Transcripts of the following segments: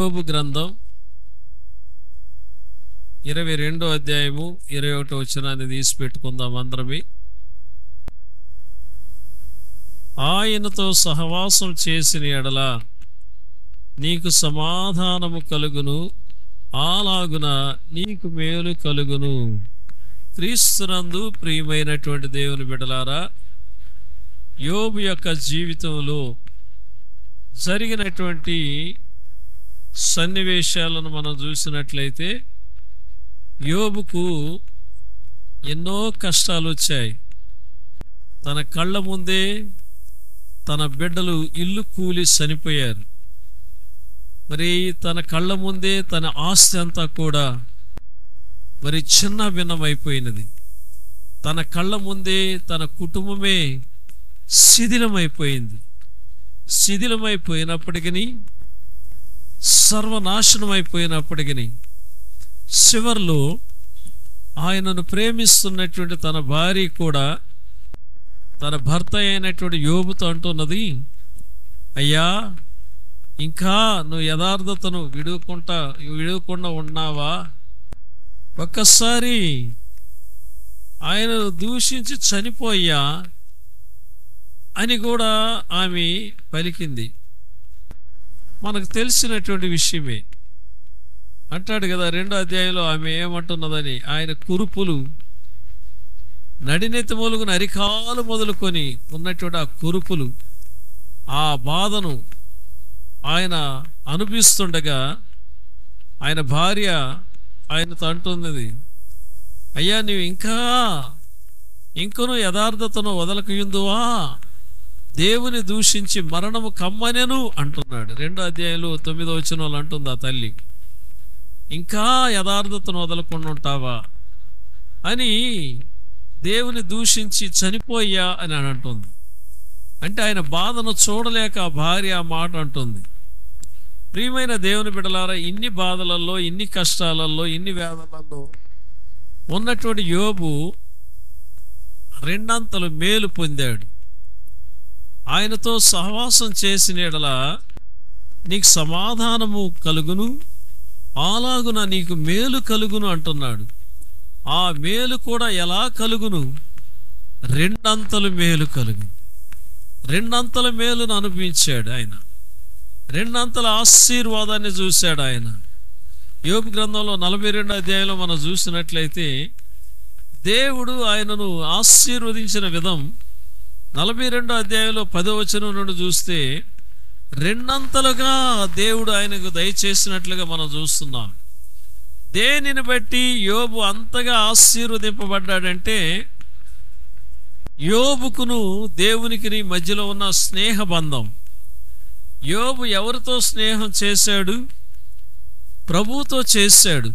యోబు గ్రంథం 22వ అధ్యాయము 21వ వచనాన్ని తీసి పెట్టుకుందాం అందరమే. ఆయనతో సహవాసం చేసిన ఎడల నీకు సమాధానము కలుగును, అలాగున నీకు మేలు కలుగును. క్రీస్తునందు ప్రియమైనటువంటి దేవుని బిడ్డలారా, యోబు యొక్క జీవితంలో జరిగినటువంటి సన్నివేశాలను మనం చూసినట్లయితే యోబుకు ఎన్నో కష్టాలు వచ్చాయి. తన కళ్ళ ముందే తన బిడ్డలు ఇల్లు కూలి చనిపోయారు. మరి తన కళ్ళ ముందే తన ఆస్తి అంతా కూడా మరి చిన్న భిన్నమైపోయినది. తన కళ్ళ ముందే తన కుటుంబమే శిథిలమైపోయింది. శిథిలమైపోయినప్పటికీ, సర్వనాశనమైపోయినప్పటికీ చివర్లో ఆయనను ప్రేమిస్తున్నటువంటి తన భార్య కూడా తన భర్త అయినటువంటి యోబుతో అంటున్నది, అయ్యా, ఇంకా నువ్వు యథార్థతను విడవకుండా ఉన్నావా? ఒక్కసారి ఆయనను దూషించి చనిపోయా అని కూడా ఆమె పలికింది. మనకు తెలిసినటువంటి విషయమే. అంటాడు కదా 2వ అధ్యాయంలో ఆమె ఏమంటున్నదని, ఆయన కురుపులు నడినెత్తి మొలుగున అరికాలు మొదలుకొని ఉన్నటువంటి ఆ కురుపులు, ఆ బాధను ఆయన అనుభవిస్తుండగా ఆయన భార్య ఆయనతో అంటున్నది, అయ్యా, నీవు ఇంకను యథార్థతను వదలకయుందువా? దేవుని దూషించి మరణము కమ్మనెను అంటున్నాడు. 2వ అధ్యాయంలో 9వ వచనంలో అంటుంది ఆ తల్లి, ఇంకా యథార్థతను వదలకుండా ఉంటావా అని దేవుని దూషించి చనిపోయా అని అంటుంది. అంటే ఆయన బాధను చూడలేక ఆ భార్య ఆ మాట అంటుంది. ప్రియమైన దేవుని బిడ్డలారా, ఇన్ని బాధలలో, ఇన్ని కష్టాలలో, ఇన్ని వేదనలలో ఉన్నటువంటి యోబు 2 అంతలు మేలు పొందాడు. ఆయనతో సహవాసం చేసిన ఎడల నీకు సమాధానము కలుగును, అలాగున నీకు మేలు కలుగును అంటున్నాడు. ఆ మేలు కూడా ఎలా కలుగును? 2 అంతలు మేలు కలుగును. 2 అంతల మేలును అనుభవించాడు ఆయన. 2 అంతల ఆశీర్వాదాన్ని చూశాడు ఆయన. యోబు గ్రంథంలో 42వ అధ్యాయంలో మనం చూసినట్లయితే దేవుడు ఆయనను ఆశీర్వదించిన విధం 42వ అధ్యాయంలో 10వ వచనం నుండి చూస్తే 2 అంతలుగా దేవుడు ఆయనకు దయచేసినట్లుగా మనం చూస్తున్నాం. దేనిని బట్టి యోబు అంతగా ఆశీర్వదింపబడ్డాడంటే, యోబుకును దేవునికి మధ్యలో ఉన్న స్నేహ బంధం. యోబు ఎవరితో స్నేహం చేశాడు? ప్రభువుతో చేశాడు.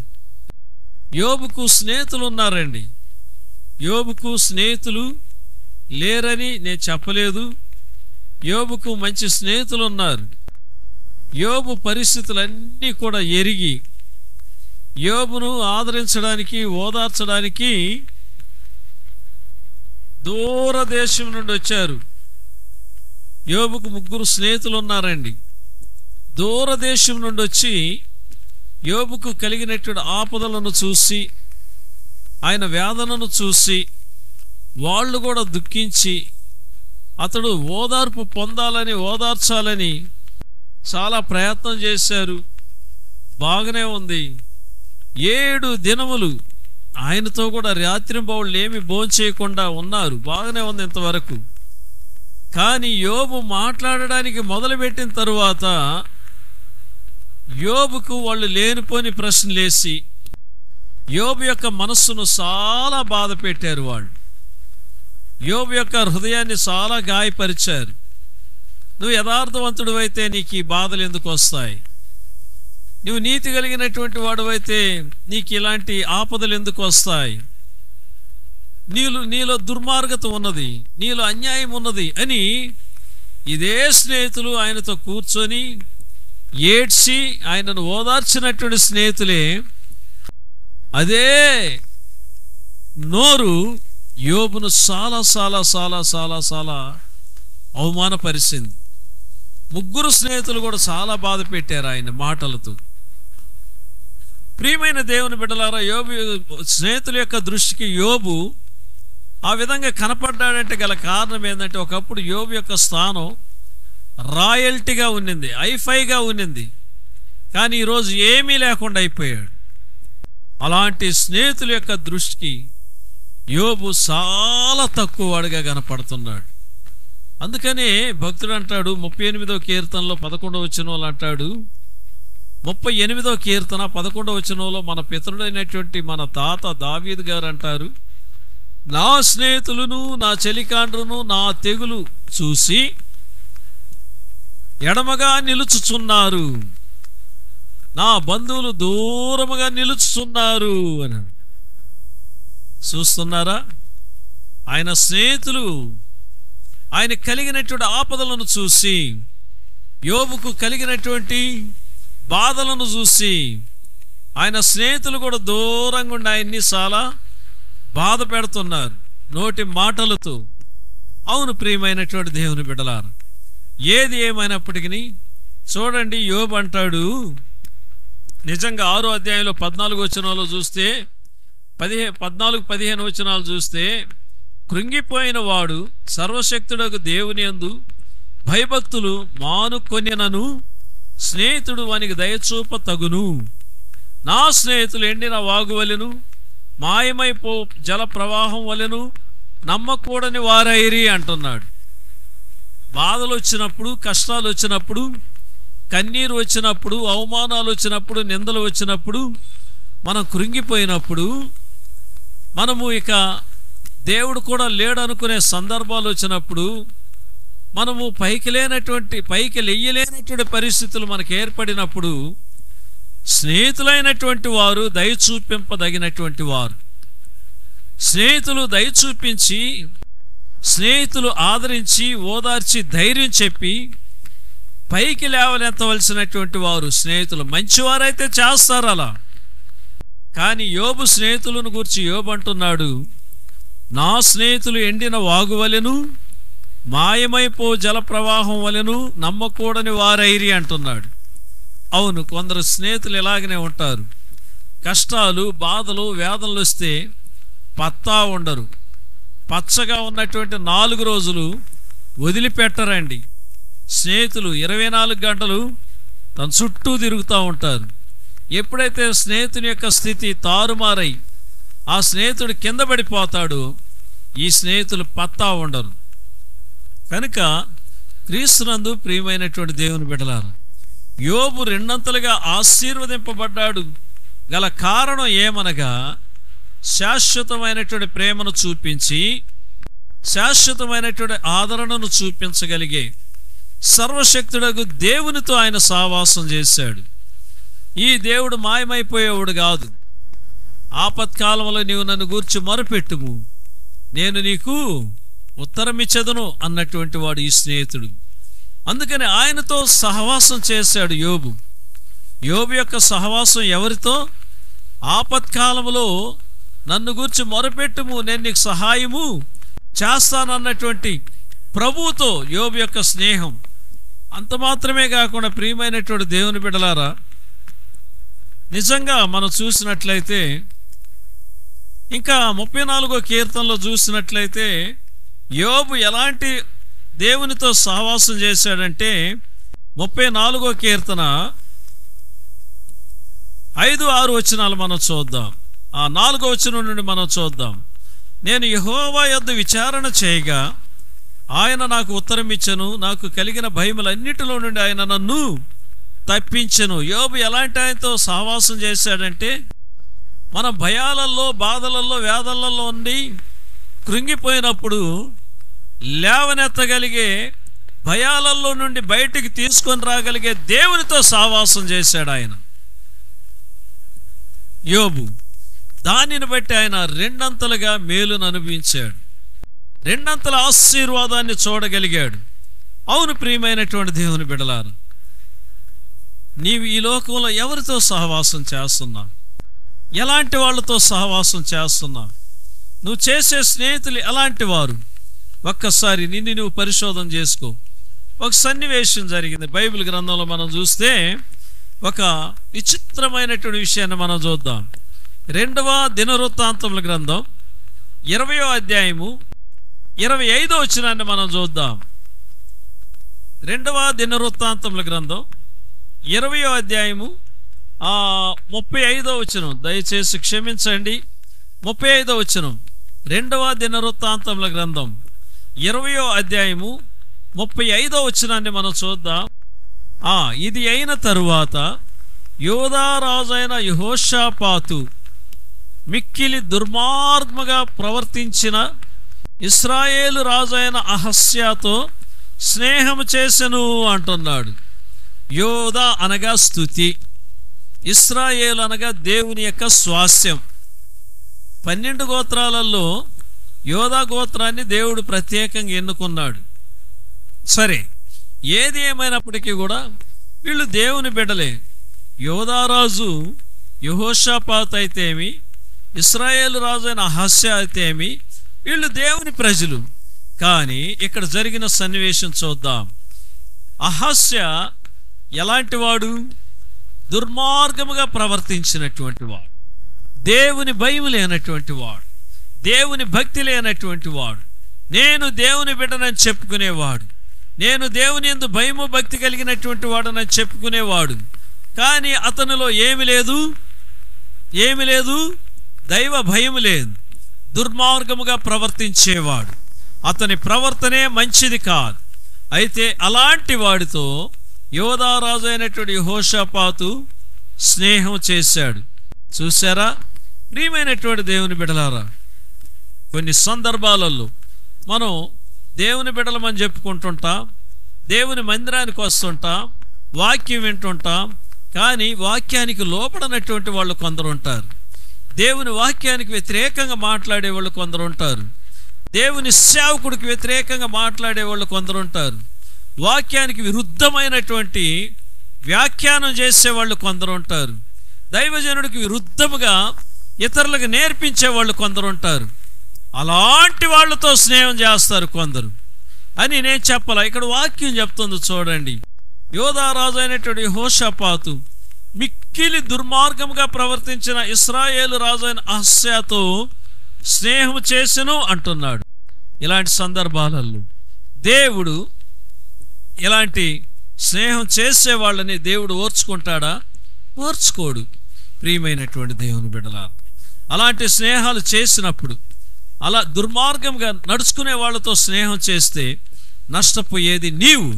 యోబుకు స్నేహితులు ఉన్నారండి. యోబుకు స్నేహితులు లేరని నేను చెప్పలేదు. యోబుకు మంచి స్నేహితులు ఉన్నారు. యోబు పరిస్థితులన్నీ కూడా ఎరిగి యోబును ఆదరించడానికి, ఓదార్చడానికి దూరదేశం నుండి వచ్చారు. యోబుకు 3 స్నేహితులు ఉన్నారండి. దూరదేశం నుండి వచ్చి యోబుకు కలిగినటువంటి ఆపదలను చూసి, ఆయన వేదనను చూసి వాళ్ళు కూడా దుఃఖించి అతడు ఓదార్పు పొందాలని, ఓదార్చాలని చాలా ప్రయత్నం చేశారు. బాగానే ఉంది. 7 దినములు ఆయనతో కూడా రాత్రింబవళ్ళు ఏమి భోంచేయకుండా ఉన్నారు. బాగానే ఉంది ఇంతవరకు. కానీ యోబు మాట్లాడడానికి మొదలుపెట్టిన తరువాత యోబుకు వాళ్ళు లేనిపోని ప్రశ్నలేసి యోబు యొక్క మనస్సును చాలా బాధ పెట్టారు. వాళ్ళు యోబు యొక్క హృదయాన్ని చాలా గాయపరిచారు. నువ్వు యథార్థవంతుడు అయితే నీకు ఈ బాధలు ఎందుకు వస్తాయి? నువ్వు నీతి కలిగినటువంటి వాడు అయితే నీకు ఇలాంటి ఆపదలు ఎందుకు వస్తాయి? నీలో దుర్మార్గత ఉన్నది, నీలో అన్యాయం ఉన్నది అని ఇదే స్నేహితులు ఆయనతో కూర్చొని ఏడ్చి ఆయనను ఓదార్చినటువంటి స్నేహితులే అదే నోరు యోబును చాలా చాలా చాలా చాలా చాలా అవమానపరిచింది. ముగ్గురు స్నేహితులు కూడా చాలా బాధ పెట్టారు ఆయన మాటలతో. ప్రియమైన దేవుని బిడ్డలారా, యోబు స్నేహితుల యొక్క దృష్టికి యోబు ఆ విధంగా కనపడ్డాడంటే గల కారణం ఏంటంటే, ఒకప్పుడు యోబు యొక్క స్థానం రాయల్టీగా ఉన్నింది, హైఫైగా ఉన్నింది. కానీ ఈరోజు ఏమీ లేకుండా అయిపోయాడు. అలాంటి స్నేహితుల యొక్క దృష్టికి యోబు చాలా తక్కువ వాడిగా కనపడుతున్నాడు. అందుకనే భక్తుడు అంటాడు 38వ కీర్తనలో 11వ వచనంలో అంటాడు, 38వ కీర్తన 11వ వచనంలో మన పితరుడైనటువంటి మన తాత దావీదు గారు అంటారు, నా స్నేహితులను నా చెలికాండ్రును నా తెగులు చూసి ఎడమగా నిలుచుచున్నారు, నా బంధువులు దూరముగా నిలుచుచున్నారు అని. చూస్తున్నారా? ఆయన స్నేహితులు ఆయన కలిగినటువంటి ఆపదలను చూసి, యోబుకు కలిగినటువంటి బాధలను చూసి ఆయన స్నేహితులు కూడా దూరంగా ఉండి ఆయన్ని చాలా బాధ పెడుతున్నారు నోటి మాటలతో. అవును ప్రియమైనటువంటి దేవుని బిడ్డలారా, ఏది ఏమైనప్పటికీ చూడండి, యోబు అంటాడు, నిజంగా 6వ అధ్యాయంలో 14 వచనాలు చూస్తే 14-15 వచనాలు చూస్తే, కృంగిపోయిన వాడు సర్వశక్తుడకు దేవుని యందు భయభక్తులు మానుకొనినను స్నేహితుడు వానికి దయచూప తగును. నా స్నేహితులు ఎండిన వాగువలెను, మాయమైపో జల ప్రవాహం వలెను నమ్మకూడని వారైరి అంటున్నాడు. బాధలు వచ్చినప్పుడు, కష్టాలు వచ్చినప్పుడు, కన్నీరు వచ్చినప్పుడు, అవమానాలు వచ్చినప్పుడు, నిందలు వచ్చినప్పుడు, మనం కృంగిపోయినప్పుడు, మనము ఇక దేవుడు కూడా లేడనుకునే సందర్భాలు వచ్చినప్పుడు, మనము పైకి లెయ్యలేనటువంటి పరిస్థితులు మనకు ఏర్పడినప్పుడు, స్నేహితులైనటువంటి వారు దయచూపింపదగినటువంటి వారు. స్నేహితులు దయచూపించి, స్నేహితులు ఆదరించి, ఓదార్చి, ధైర్యం చెప్పి పైకి లేవనెత్తవలసినటువంటి వారు స్నేహితులు. మంచివారైతే చేస్తారు అలా. కానీ యోబు స్నేహితులను గురించి యోబు అంటున్నాడు, నా స్నేహితులు ఎండిన వాగువలెను, మాయమైపో జల ప్రవాహం వలెను నమ్మకూడని వారైరి అంటున్నాడు. అవును, కొందరు స్నేహితులు ఇలాగనే ఉంటారు. కష్టాలు, బాధలు, వేదనలు వస్తే పత్తా ఉండరు. పచ్చగా ఉన్నటువంటి 4 రోజులు వదిలిపెట్టరండి. స్నేహితులు 24 గంటలు తన చుట్టూ తిరుగుతూ ఉంటారు. ఎప్పుడైతే స్నేహితుని యొక్క స్థితి తారుమారై ఆ స్నేహితుడు కింద పడిపోతాడు, ఈ స్నేహితులు పత్తా ఉండరు. కనుక క్రీస్తునందు ప్రియమైనటువంటి దేవుని బిడ్డలారా, యోబు 2 ఆశీర్వదింపబడ్డాడు గల కారణం ఏమనగా, శాశ్వతమైనటువంటి ప్రేమను చూపించి, శాశ్వతమైనటువంటి ఆదరణను చూపించగలిగే సర్వశక్తుడగు దేవునితో ఆయన సహవాసం చేశాడు. ఈ దేవుడు మాయమైపోయేవాడు కాదు. ఆపత్కాలంలో నీవు నన్ను గూర్చి మొరపెట్టుము, నేను నీకు ఉత్తరమిచ్చెదను అన్నటువంటి వాడు ఈ స్నేహితుడు. అందుకని ఆయనతో సహవాసం చేశాడు యోబు. యోబు యొక్క సహవాసం ఎవరితో? ఆపత్కాలంలో నన్ను గూర్చి మొరపెట్టుము, నేను నీకు సహాయము చేస్తానన్నటువంటి ప్రభువుతో యోబు యొక్క స్నేహం. అంత మాత్రమే కాకుండా ప్రియమైనటువంటి దేవుని బిడ్డలారా, నిజంగా మనం చూసినట్లయితే, ఇంకా 34వ కీర్తనలో చూసినట్లయితే యోబు ఎలాంటి దేవునితో సహవాసం చేశాడంటే, 34వ కీర్తన 5-6 వచనాలు మనం చూద్దాం. ఆ 4వ వచనం నుండి మనం చూద్దాం. నేను యెహోవా యొద్ద విచారణ చేయగా ఆయన నాకు ఉత్తరం ఇచ్చెను, నాకు కలిగిన భయములన్నిటిలో నుండి ఆయన నన్ను తప్పించెను. యోబు ఎలాంటి ఆయనతో సహవాసం చేశాడంటే, మన భయాలలో, బాధలలో, వేదనలలో ఉండి కృంగిపోయినప్పుడు లేవనెత్తగలిగే, భయాలలో నుండి బయటికి తీసుకొని రాగలిగే దేవునితో సహవాసం చేశాడు ఆయన యోబు. దానిని బట్టి ఆయన 2 మేలును అనుభవించాడు, 2 ఆశీర్వాదాన్ని చూడగలిగాడు. అవును ప్రియమైనటువంటి దేవుని బిడ్డలారా, నీవు ఈ లోకంలో ఎవరితో సహవాసం చేస్తున్నావు? ఎలాంటి వాళ్ళతో సహవాసం చేస్తున్నావు? నువ్వు చేసే స్నేహితులు ఎలాంటి వారు? ఒక్కసారి నిన్ను నువ్వు పరిశోధన చేసుకో. ఒక సన్నివేశం జరిగింది బైబిల్ గ్రంథంలో. మనం చూస్తే ఒక విచిత్రమైనటువంటి విషయాన్ని మనం చూద్దాం. 2వ దినవృత్తాంతముల గ్రంథం 20వ అధ్యాయము 25వ వచనాన్ని మనం చూద్దాం. 2వ దినవృత్తాంతముల గ్రంథం 20వ అధ్యాయము 35వ వచనం. దయచేసి క్షమించండి, 35వ వచనం. 2వ దినవృత్తాంతముల గ్రంథం 20వ అధ్యాయము 35వ వచనాన్ని మనం చూద్దాం. ఇది అయిన తరువాత యోధా రాజైన యెహోషాపాతు మిక్కిలి దుర్మార్గముగా ప్రవర్తించిన ఇశ్రాయేలు రాజైన అహస్యాతో స్నేహము చేసెను అంటున్నాడు. యోధా అనగా స్తుతి, ఇశ్రాయేలు అనగా దేవుని యొక్క స్వాస్యం. 12 గోత్రాలలో యోధా గోత్రాన్ని దేవుడు ప్రత్యేకంగా ఎన్నుకున్నాడు. సరే, ఏది ఏమైనప్పటికీ కూడా వీళ్ళు దేవుని బిడ్డలే. యోధారాజు యెహోషాపాతు అయితేమి, ఇశ్రాయేలు రాజు అయిన అహస్య అయితేమి, వీళ్ళు దేవుని ప్రజలు. కానీ ఇక్కడ జరిగిన సన్నివేశం చూద్దాం. అహస్య ఎలాంటి వాడు? దుర్మార్గముగా ప్రవర్తించినటువంటి వాడు, దేవుని భయం లేనటువంటి వాడు, దేవుని భక్తి లేనటువంటి వాడు, నేను దేవుని బిడ్డనని చెప్పుకునేవాడు, నేను దేవుని యందు భయము భక్తి కలిగినటువంటి వాడనని చెప్పుకునేవాడు. కానీ అతనిలో ఏమి లేదు, దైవ భయం లేదు, దుర్మార్గముగా ప్రవర్తించేవాడు. అతని ప్రవర్తనే మంచిది కాదు. అయితే అలాంటి వాడితో యోధారాజు అయినటువంటి యెహోషాపాతు స్నేహం చేశాడు. చూసారా ప్రియమైనటువంటి దేవుని బిడ్డలారా, కొన్ని సందర్భాలలో మనం దేవుని బిడ్డలమని చెప్పుకుంటుంటాం, దేవుని మందిరానికి వస్తుంటాం, వాక్యం వింటుంటాం. కానీ వాక్యానికి లోపడనటువంటి వాళ్ళు కొందరు ఉంటారు, దేవుని వాక్యానికి వ్యతిరేకంగా మాట్లాడే వాళ్ళు కొందరు ఉంటారు, దేవుని సేవకుడికి వ్యతిరేకంగా మాట్లాడే వాళ్ళు కొందరు ఉంటారు, వాక్యానికి విరుద్ధమైనటువంటి వ్యాఖ్యానం చేసేవాళ్ళు కొందరు ఉంటారు, దైవజనుడికి విరుద్ధముగా ఇతరులకు నేర్పించే వాళ్ళు కొందరు ఉంటారు. అలాంటి వాళ్ళతో స్నేహం చేస్తారు కొందరు అని నేను చెప్పాల. ఇక్కడ వాక్యం చెప్తుంది చూడండి. యోధారాజు అయినటువంటి యెహోషాపాతు మిక్కిలి దుర్మార్గముగా ప్రవర్తించిన ఇశ్రాయేలు రాజు అయిన అహస్యాతో స్నేహం చేసెను అంటున్నాడు. ఇలాంటి సందర్భాలలో దేవుడు ఇలాంటి స్నేహం చేసే వాళ్ళని దేవుడు ఓర్చుకుంటాడా? ఓర్చుకోడు. ప్రియమైనటువంటి దేవుని బిడ్డలారా, అలాంటి స్నేహాలు చేసినప్పుడు, అలా దుర్మార్గంగా నడుచుకునే వాళ్ళతో స్నేహం చేస్తే నష్టపోయేది నీవు,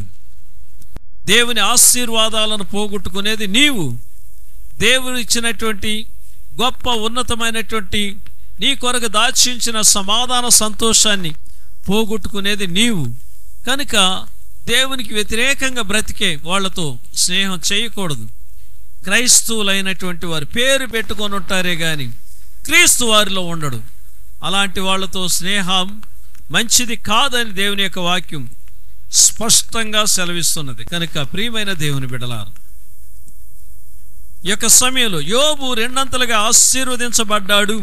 దేవుని ఆశీర్వాదాలను పోగొట్టుకునేది నీవు, దేవుడు ఇచ్చినటువంటి గొప్ప ఉన్నతమైనటువంటి నీ కొరకు దాచించిన సమాధాన సంతోషాన్ని పోగొట్టుకునేది నీవు. కనుక దేవునికి వ్యతిరేకంగా బ్రతికే వాళ్ళతో స్నేహం చేయకూడదు. క్రైస్తవులైనటువంటి వారు పేరు పెట్టుకొని ఉంటారే కానీ క్రీస్తు వారిలో ఉండడు. అలాంటి వాళ్ళతో స్నేహం మంచిది కాదని దేవుని యొక్క వాక్యం స్పష్టంగా సెలవిస్తున్నది. కనుక ప్రియమైన దేవుని బిడ్డలారా, ఈ యొక్క సమయంలో యోబు రెండంతలుగా ఆశీర్వదించబడ్డాడు,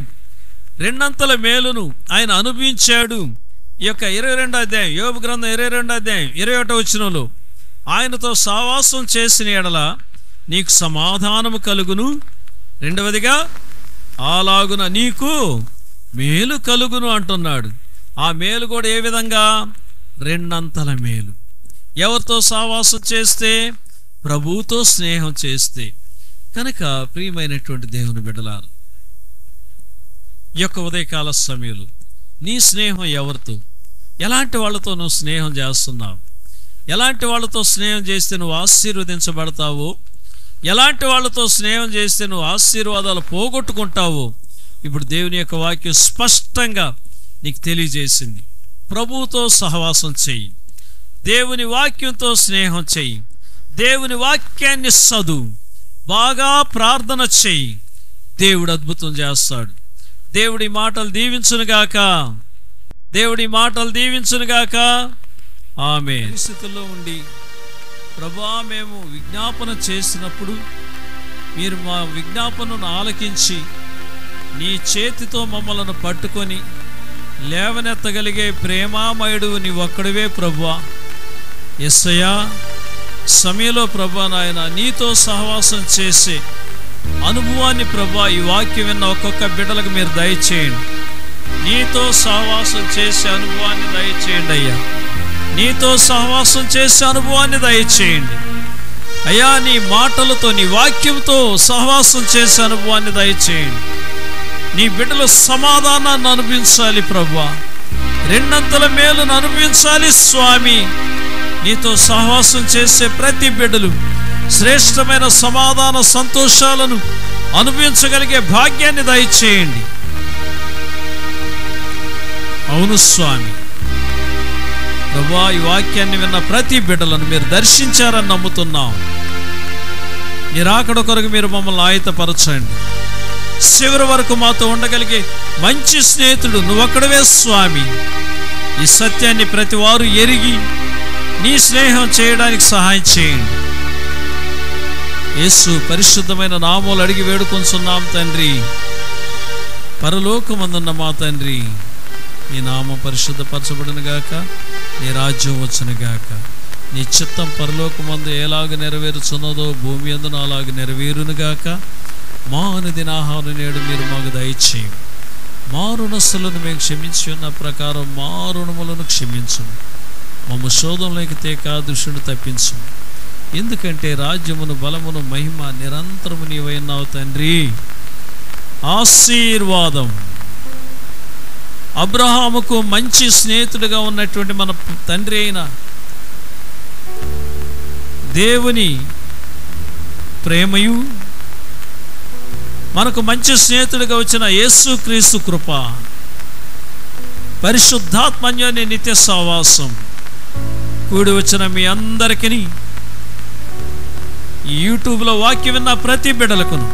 రెండంతల మేలును ఆయన అనుభవించాడు. ఈ యొక్క 22వ అధ్యాయం, యోబు గ్రంథం 22వ అధ్యాయం 21వ వచనంలో ఆయనతో సహవాసం చేసిన ఎడల నీకు సమాధానము కలుగును, రెండవదిగా అలాగున నీకు మేలు కలుగును అంటున్నాడు. ఆ మేలు కూడా ఏ విధంగా? రెండంతల మేలు. ఎవరితో సహవాసం చేస్తే? ప్రభువుతో స్నేహం చేస్తే. కనుక ప్రియమైనటువంటి దేవుని బిడ్డలారా, ఈ యొక్క ఉదయకాల సమయంలో నీ స్నేహం ఎవరితో, ఎలాంటి వాళ్ళతో నువ్వు స్నేహం చేస్తున్నావు? ఎలాంటి వాళ్ళతో స్నేహం చేస్తే నువ్వు ఆశీర్వదించబడతావో, ఎలాంటి వాళ్ళతో స్నేహం చేస్తే నువ్వు ఆశీర్వాదాలు పోగొట్టుకుంటావో ఇప్పుడు దేవుని యొక్క వాక్యం స్పష్టంగా నీకు తెలియజేసింది. ప్రభువుతో సహవాసం చెయ్యి, దేవుని వాక్యంతో స్నేహం చెయ్యి, దేవుని వాక్యాన్ని చదువు, బాగా ప్రార్థన చెయ్యి, దేవుడు అద్భుతం చేస్తాడు. దేవుడి మాటలు దీవించునుగాక, దేవుడి మాటలు దీవించునుగాక. ఆమేన్. పరిస్థితుల్లో ఉండి ప్రభువా మేము విజ్ఞాపన చేసినప్పుడు మీరు మా విజ్ఞాపనను ఆలకించి నీ చేతితో మమ్మలను పట్టుకొని లేవనెత్తగలిగే ప్రేమామయుడు నీ ఒక్కడివే ప్రభువా. యేసయ్యా, సమయంలో ప్రభా నాయన నీతో సహవాసం చేసే అనుభవాన్ని ప్రభా ఈ వాక్యం విన్న ఒక్కొక్క బిడ్డలకు మీరు దయచేయండి. నీతో సహవాసం చేసే అనుభవాన్ని దయచేయండి అయ్యా. నీతో సహవాసం చేసే అనుభవాన్ని దయచేయండి అయ్యా. నీ మాటలతో, నీ వాక్యంతో సహవాసం చేసే అనుభవాన్ని దయచేయండి. నీ బిడ్డలు సమాధానాన్ని అనుభవించాలి ప్రభా, రెండంతల మేలును అనుభవించాలి స్వామి. నీతో సహవాసం చేసే ప్రతి బిడ్డలు శ్రేష్టమైన సమాధాన సంతోషాలను అనుభవించగలిగే భాగ్యాన్ని దయచేయండి. అవును స్వామి ప్రభువా, ఈ వాక్యాన్ని విన్న ప్రతి బిడ్డలను మీరు దర్శించారని నమ్ముతున్నాం. నీ రాకడ కొరకు మీరు మమ్మల్ని ఆయత్తపరచండి. చివరి వరకు మాతో ఉండగలిగే మంచి స్నేహితుడు నువ్వొక్కడవే స్వామి. ఈ సత్యాన్ని ప్రతి వారు ఎరిగి నీ స్నేహం చేయడానికి సహాయం చేయండి. యేసు పరిశుద్ధమైన నామములు అడిగి వేడుకొంచున్నాం తండ్రి. పరలోకమందున్న మా తండ్రి, నీ నామం పరిశుద్ధపరచబడును గాక, నీ రాజ్యం వచ్చును గాక, నీ చిత్తం పరలోకమందు ఎలాగ నెరవేరుచున్నదో భూమి యందున అలాగ నెరవేరును గాక. మా అనుదిన ఆహారం నేడు మీరు మాకు దయచేయం. మా రుణస్తులను మేము క్షమించి ఉన్న ప్రకారం మా రుణములను క్షమించు. మమ్మ శోధంలోకి తేక దుష్టుని తప్పించు. ఎందుకంటే రాజ్యమును, బలమును, మహిమ నిరంతరము నీవైనావు తండ్రి. ఆశీర్వాదం. అబ్రహాముకు మంచి స్నేహితుడిగా ఉన్నటువంటి మన తండ్రి అయిన దేవుని ప్రేమయు, మనకు మంచి స్నేహితుడిగా వచ్చిన యేసుక్రీస్తు కృప, పరిశుద్ధాత్మన్యోని నిత్య సహవాసం కూడి వచ్చిన మీ అందరికీ, ఈ యూట్యూబ్లో వాక్యం విన్న ప్రతి బిడ్డలకును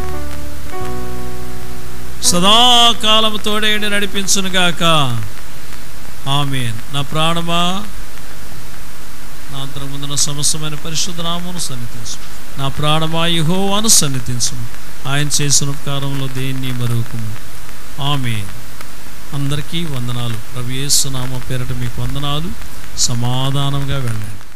సదాకాలం తోడేండి నడిపించునుగాక. ఆమేన్. నా ప్రాణమా నా అంతరముందున సమస్తమైన పరిశుద్ధ నామమును సన్నిధించు. నా ప్రాణమా యెహోవాను సన్నిధించు. ఆయన చేసిన ఉపకారంలో దేన్ని మరువకుము. ఆమేన్. అందరికీ వందనాలు. ప్రభు యేసు నామమున పేరట మీకు వందనాలు. సమాధానంగా వెళ్ళండి.